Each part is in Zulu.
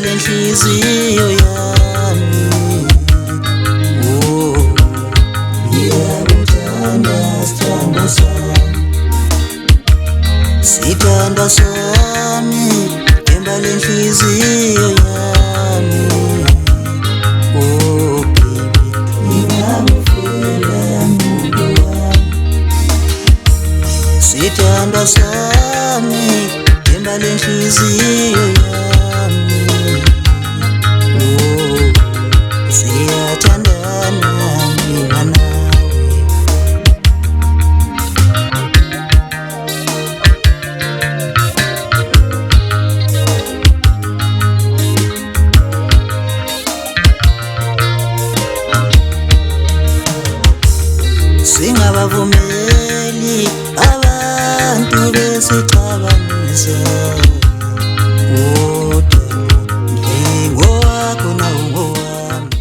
lenhliziyo yami. Oh, ngiyakuthanda sithandwa sami, sithandwa sami, gemba lenhliziyo yami. Oh baby, ngingakufela muntu wami, sithandwa sami, gemba lenhliziyo yami. Oh, siyathandana mina nawe. Singabavumeli abantu besixabanisa. Ngingowakho nawe ngowami.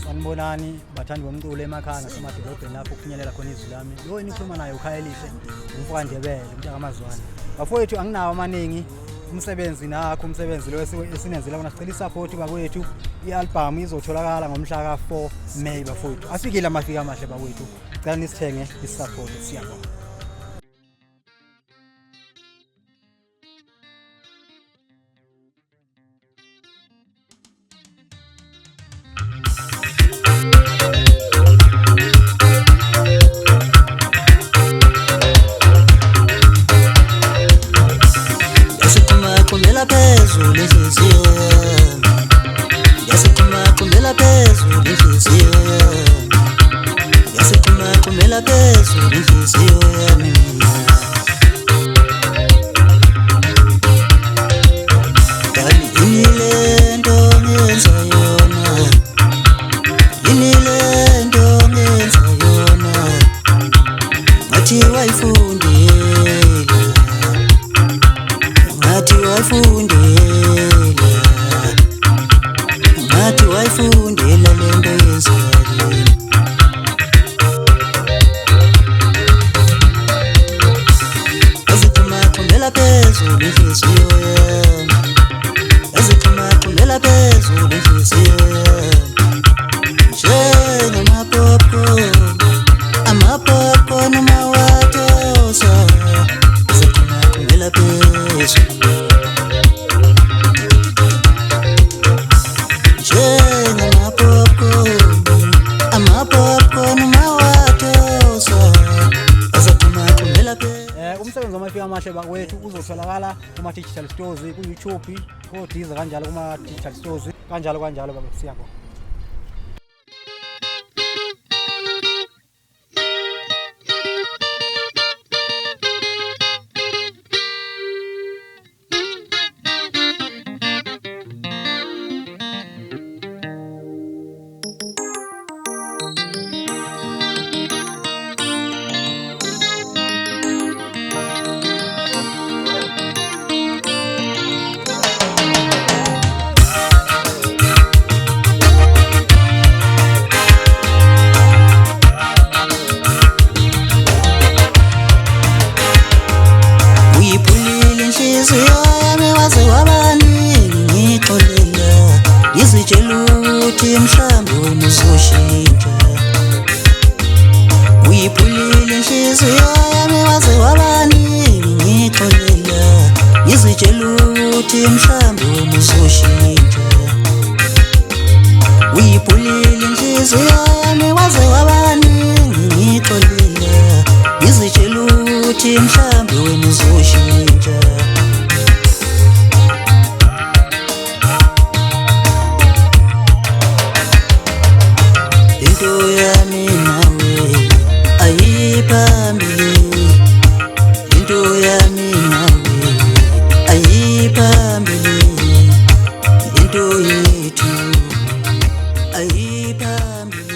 Sanibonani bathandi bomculo emakhaya nasemadolobheni lapho kufinyelela khona izwi lami. Lo enikhuluma naye uKhayelihle umfoka Ndebele umntaka kaMazwane. Bafowethu anginawo amaningi umsebenzi nakho umsebenzi lo esinenzela bona sicela isupport bakwethu. I-album izotholakala ngomhla ka4 May bafowethu. Asikile amafika amahle bakwethu. Cela nisithenge isupport siyabonga. Kumela phezulu inhliziyo yami, kumela phezulu inhliziyo yami, kumela phezulu inhliziyo yami mina. Dali yini lento ngenza yona, yini lento ngenza yona, ngathi wayifundela, ngathi wayifundela, ngathi wayifundela lento yenzayo. Kumela phezulu inhliziyo yami, kumela phezulu inhliziyo yami. Njengamapopcorn, amapopcorn mawatosa, kumela phezulu. Njengamapopcorn, amapopcorn mawatosa, kumela phezulu. Umsebenzi wamafika amahle bakwethu uzotholakala kuma digital stores ku YouTube, ko Deezer kanjalo kuma digital stores kanjalo bakwethu siyabonga. Inhliziyo yami waze wabanini ngixolela, ngizitshela ukuthi mhlambe wena uzoshintsha. Uyiphulile inhliziyo yami waze wabanini ngixolela, ngizitshela ukuthi mhlambe wena uzoshintsha. Uyiphulile inhliziyo yami waze wabanini ngixolela, ngizitshela ukuthi mhlambe wena uzoshintsha. Into yami nawe ayiphambili, into yami nawe ayiphambili, into yethu ayiphambili.